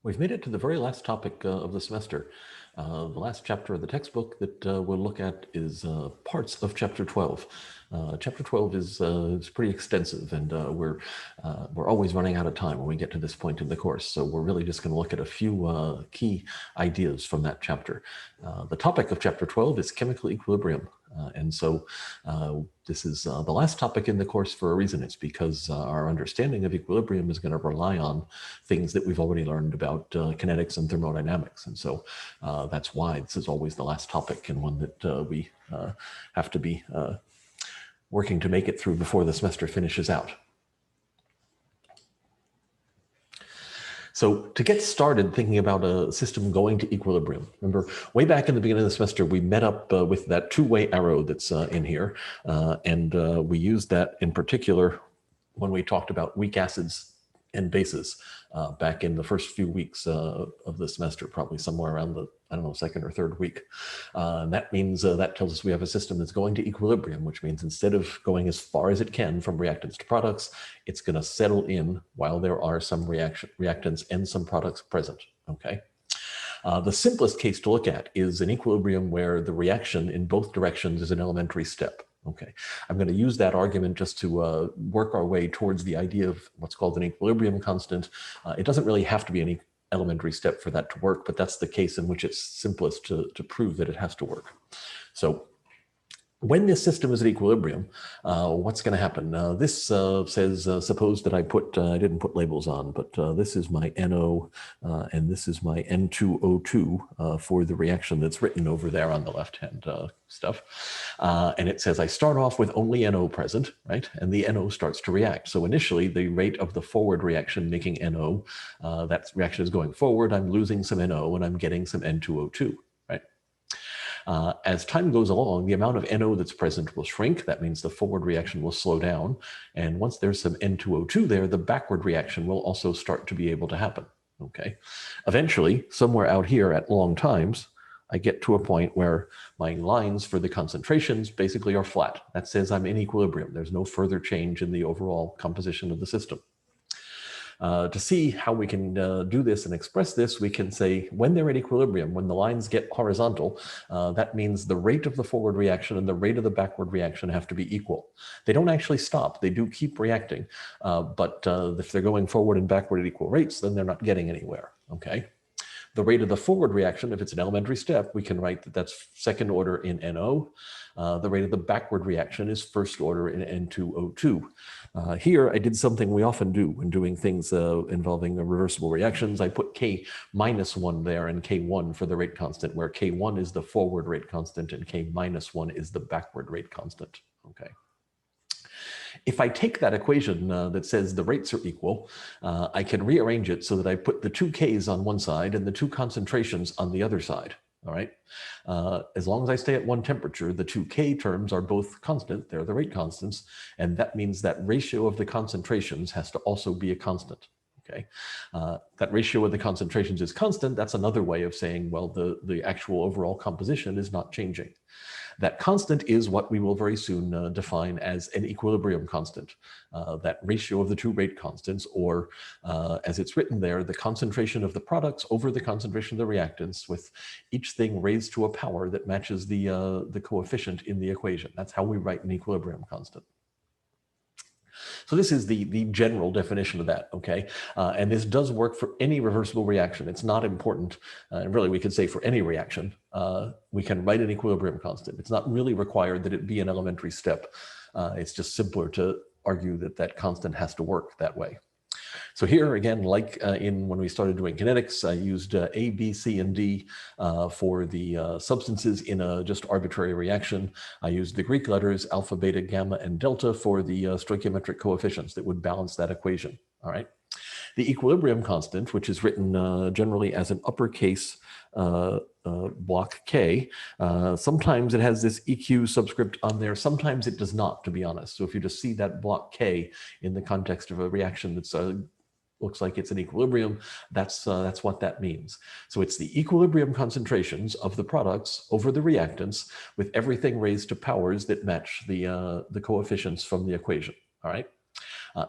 We've made it to the very last topic of the semester. The last chapter of the textbook that we'll look at is parts of Chapter 12. Chapter 12 is pretty extensive, and we're always running out of time when we get to this point in the course. So we're really just going to look at a few key ideas from that chapter. The topic of Chapter 12 is chemical equilibrium. And so this is the last topic in the course for a reason. It's because our understanding of equilibrium is going to rely on things that we've already learned about kinetics and thermodynamics. And so that's why this is always the last topic, and one that we have to be working to make it through before the semester finishes out. So to get started thinking about a system going to equilibrium, remember way back in the beginning of the semester, we met up with that two-way arrow that's in here. And we used that in particular when we talked about weak acids and bases back in the first few weeks of the semester, probably somewhere around the, I don't know, second or third week. And that means that tells us we have a system that's going to equilibrium, which means instead of going as far as it can from reactants to products, it's going to settle in while there are some reactants and some products present, okay? The simplest case to look at is an equilibrium where the reaction in both directions is an elementary step. Okay, I'm going to use that argument just to work our way towards the idea of what's called an equilibrium constant. It doesn't really have to be any elementary step for that to work, but that's the case in which it's simplest to prove that it has to work. So when this system is at equilibrium, what's going to happen? This says, suppose that I didn't put labels on, but this is my NO and this is my N2O2 for the reaction that's written over there on the left-hand stuff. And it says I start off with only NO present, right? And the NO starts to react. So initially, the rate of the forward reaction making NO, that reaction is going forward, I'm losing some NO and I'm getting some N2O2. As time goes along, the amount of NO that's present will shrink. That means the forward reaction will slow down. And once there's some N2O2 there, the backward reaction will also start to be able to happen. Okay. Eventually, somewhere out here at long times, I get to a point where my lines for the concentrations basically are flat. That says I'm in equilibrium. There's no further change in the overall composition of the system. To see how we can do this and express this, we can say when they're at equilibrium, when the lines get horizontal, that means the rate of the forward reaction and the rate of the backward reaction have to be equal. They don't actually stop. They do keep reacting. But if they're going forward and backward at equal rates, then they're not getting anywhere, okay? The rate of the forward reaction, if it's an elementary step, we can write that that's second order in NO. The rate of the backward reaction is first order in N2O2. Here, I did something we often do when doing things involving reversible reactions. I put K-1 there and K1 for the rate constant, where K1 is the forward rate constant and K-1 is the backward rate constant, okay? If I take that equation that says the rates are equal, I can rearrange it so that I put the two Ks on one side and the two concentrations on the other side, all right? As long as I stay at one temperature, the two K terms are both constant, they're the rate constants, and that means that ratio of the concentrations has to also be a constant. Okay, that ratio of the concentrations is constant. That's another way of saying, well, the actual overall composition is not changing. That constant is what we will very soon define as an equilibrium constant, that ratio of the two rate constants, or as it's written there, the concentration of the products over the concentration of the reactants, with each thing raised to a power that matches the coefficient in the equation. That's how we write an equilibrium constant. So this is the general definition of that, okay? And this does work for any reversible reaction. It's not important, and really we could say for any reaction, we can write an equilibrium constant. It's not really required that it be an elementary step. It's just simpler to argue that that constant has to work that way. So here again, like when we started doing kinetics, I used A, B, C, and D for the substances in a just arbitrary reaction. I used the Greek letters alpha, beta, gamma, and delta for the stoichiometric coefficients that would balance that equation, all right? The equilibrium constant, which is written generally as an uppercase block K, sometimes it has this EQ subscript on there, sometimes it does not, to be honest. So if you just see that block K in the context of a reaction that's looks like it's an equilibrium, that's what that means. So it's the equilibrium concentrations of the products over the reactants with everything raised to powers that match the coefficients from the equation, all right?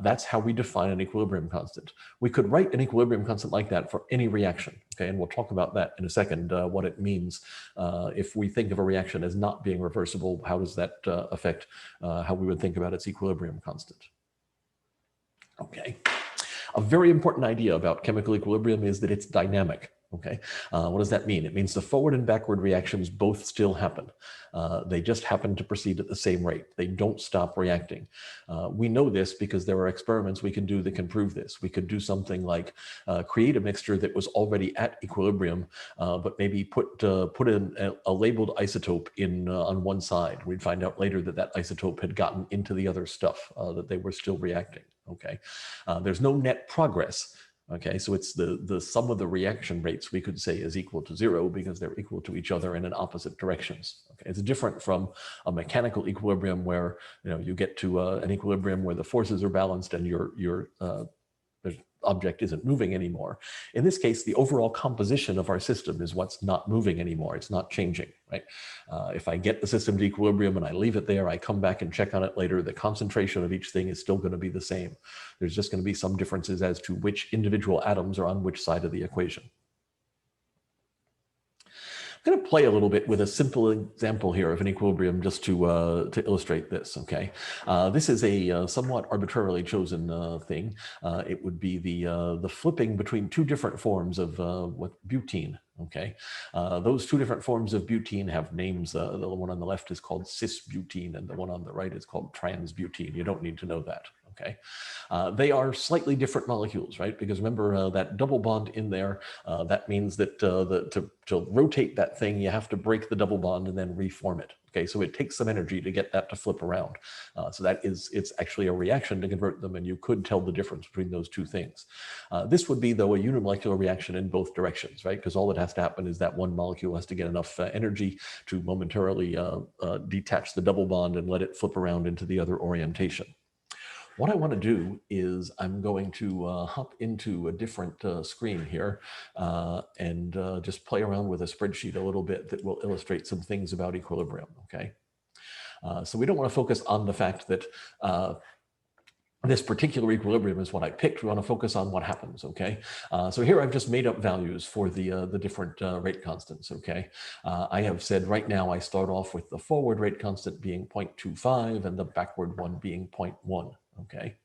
That's how we define an equilibrium constant. We could write an equilibrium constant like that for any reaction, okay? And we'll talk about that in a second, what it means if we think of a reaction as not being reversible. How does that affect how we would think about its equilibrium constant? Okay. A very important idea about chemical equilibrium is that it's dynamic. Okay, what does that mean? It means the forward and backward reactions both still happen. They just happen to proceed at the same rate. They don't stop reacting. We know this because there are experiments we can do that can prove this. We could do something like create a mixture that was already at equilibrium, but maybe put in a labeled isotope in on one side. We'd find out later that that isotope had gotten into the other stuff, that they were still reacting. Okay, there's no net progress. Okay, so it's the sum of the reaction rates we could say is equal to 0 because they're equal to each other in opposite directions. Okay, it's different from a mechanical equilibrium where you get to an equilibrium where the forces are balanced and your object isn't moving anymore. In this case, the overall composition of our system is what's not moving anymore. It's not changing, right? If I get the system to equilibrium and I leave it there, I come back and check on it later, the concentration of each thing is still going to be the same. There's just going to be some differences as to which individual atoms are on which side of the equation. I'm going to play a little bit with a simple example here of an equilibrium just to illustrate this, okay? This is a somewhat arbitrarily chosen thing. It would be the flipping between two different forms of butene, okay? Those two different forms of butene have names. The one on the left is called cis-butene and the one on the right is called trans-butene. You don't need to know that. Okay, they are slightly different molecules, right? Because remember that double bond in there, that means that to rotate that thing, you have to break the double bond and then reform it. Okay, so it takes some energy to get that to flip around. So it's actually a reaction to convert them, and you could tell the difference between those two things. This would be, though, a unimolecular reaction in both directions, right? Because all that has to happen is that one molecule has to get enough energy to momentarily detach the double bond and let it flip around into the other orientation. What I want to do is I'm going to hop into a different screen here and just play around with a spreadsheet a little bit that will illustrate some things about equilibrium, okay? So we don't want to focus on the fact that this particular equilibrium is what I picked. We want to focus on what happens, okay? So here I've just made up values for the different rate constants, okay? I have said right now I start off with the forward rate constant being 0.25 and the backward one being 0.1, okay?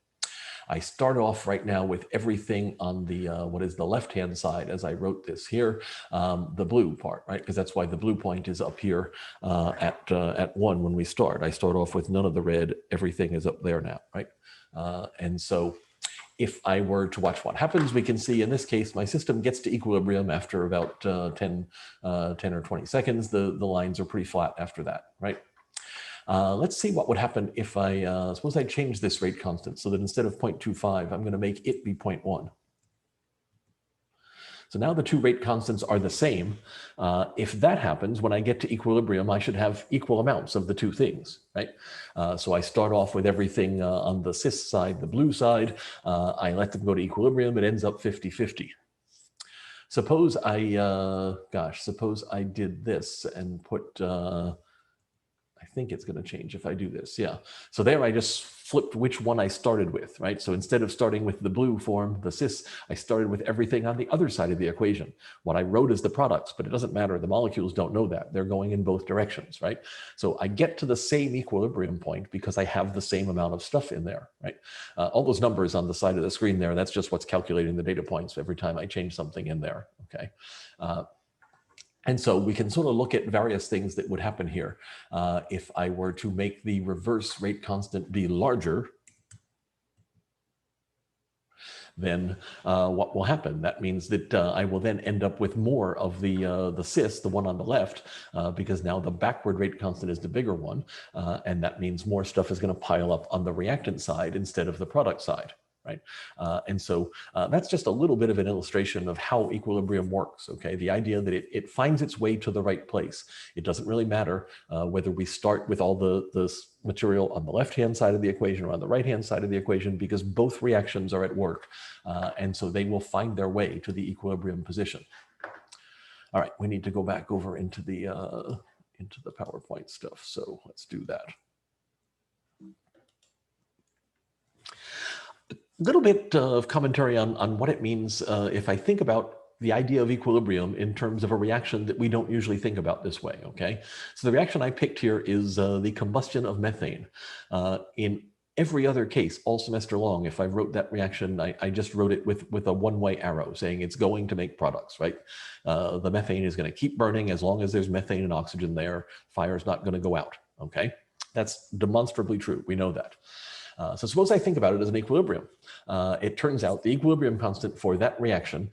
I start off right now with everything on the what is the left-hand side as I wrote this here, the blue part, right? Because that's why the blue point is up here at 1 when we start. I start off with none of the red. Everything is up there now, right? And so if I were to watch what happens, we can see in this case, my system gets to equilibrium after about 10 or 20 seconds. The lines are pretty flat after that, right? Let's see what would happen if suppose I change this rate constant so that instead of 0.25, I'm going to make it be 0.1. So now the two rate constants are the same. If that happens, when I get to equilibrium, I should have equal amounts of the two things, right? So I start off with everything on the cis side, the blue side. I let them go to equilibrium. It ends up 50-50. Suppose suppose I did this and put, I think it's going to change if I do this. Yeah. So there I just flipped which one I started with, right? So instead of starting with the blue form, the cis, I started with everything on the other side of the equation. What I wrote is the products, but it doesn't matter. The molecules don't know that. They're going in both directions, right? So I get to the same equilibrium point because I have the same amount of stuff in there, right? All those numbers on the side of the screen there, that's just what's calculating the data points every time I change something in there, okay? And so we can sort of look at various things that would happen here. If I were to make the reverse rate constant be larger, then what will happen? That means that I will then end up with more of the cis, the one on the left, because now the backward rate constant is the bigger one. And that means more stuff is going to pile up on the reactant side instead of the product side. Right. And so that's just a little bit of an illustration of how equilibrium works. Okay. The idea that it finds its way to the right place. It doesn't really matter whether we start with all the material on the left-hand side of the equation or on the right-hand side of the equation, because both reactions are at work. And so they will find their way to the equilibrium position. All right. We need to go back over into the PowerPoint stuff. So let's do that. little bit of commentary on what it means if I think about the idea of equilibrium in terms of a reaction that we don't usually think about this way, okay? So the reaction I picked here is the combustion of methane. In every other case, all semester long, if I wrote that reaction, I just wrote it with a one-way arrow saying it's going to make products, right? The methane is going to keep burning as long as there's methane and oxygen there. Fire's not going to go out, okay? That's demonstrably true. We know that. So suppose I think about it as an equilibrium. It turns out the equilibrium constant for that reaction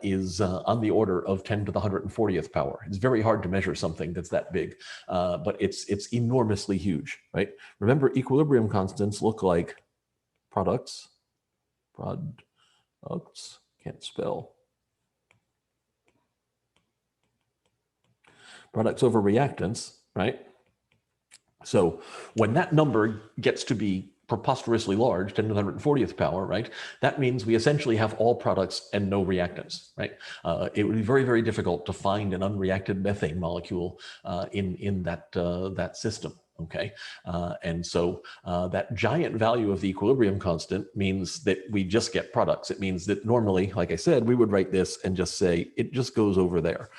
is on the order of 10 to the 140th power. It's very hard to measure something that's that big, but it's enormously huge, right? Remember, equilibrium constants look like products, can't spell, products over reactants, right? So when that number gets to be preposterously large, 10 to the 140th power, right? That means we essentially have all products and no reactants, right? It would be very, very difficult to find an unreacted methane molecule in that system. Okay, and so that giant value of the equilibrium constant means that we just get products. It means that normally, like I said, we would write this and just say it just goes over there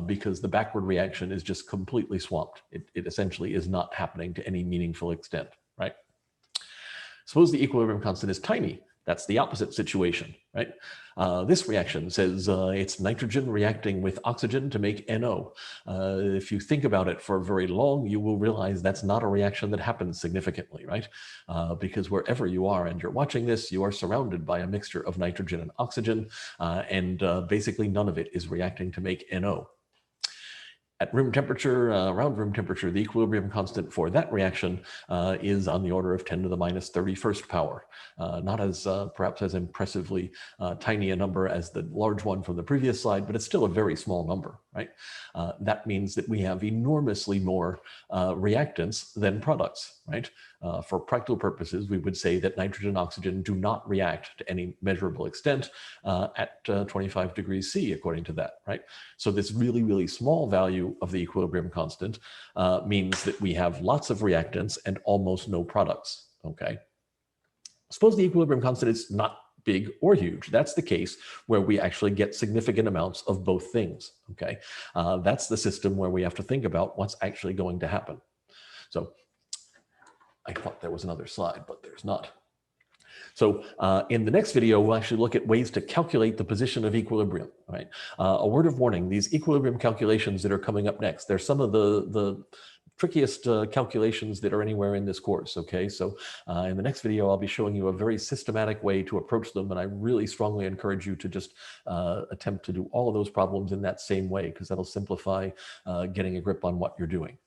because the backward reaction is just completely swamped. It essentially is not happening to any meaningful extent, right? Suppose the equilibrium constant is tiny. That's the opposite situation, right? This reaction says it's nitrogen reacting with oxygen to make NO. If you think about it for very long, you will realize that's not a reaction that happens significantly, right? Because wherever you are and you're watching this, you are surrounded by a mixture of nitrogen and oxygen, and basically none of it is reacting to make NO. At room temperature, around room temperature, the equilibrium constant for that reaction is on the order of 10 to the minus 31st power. Not as perhaps as impressively tiny a number as the large one from the previous slide, but it's still a very small number, right? That means that we have enormously more reactants than products, right? For practical purposes, we would say that nitrogen and oxygen do not react to any measurable extent at 25 degrees C, according to that, right? So this really, really small value of the equilibrium constant means that we have lots of reactants and almost no products, okay? Suppose the equilibrium constant is not big or huge. That's the case where we actually get significant amounts of both things, okay? That's the system where we have to think about what's actually going to happen. So I thought there was another slide, but there's not. So in the next video, we'll actually look at ways to calculate the position of equilibrium, right? A word of warning, these equilibrium calculations that are coming up next, they're some of the trickiest calculations that are anywhere in this course, okay? So in the next video, I'll be showing you a very systematic way to approach them, and I really strongly encourage you to just attempt to do all of those problems in that same way, because that'll simplify getting a grip on what you're doing.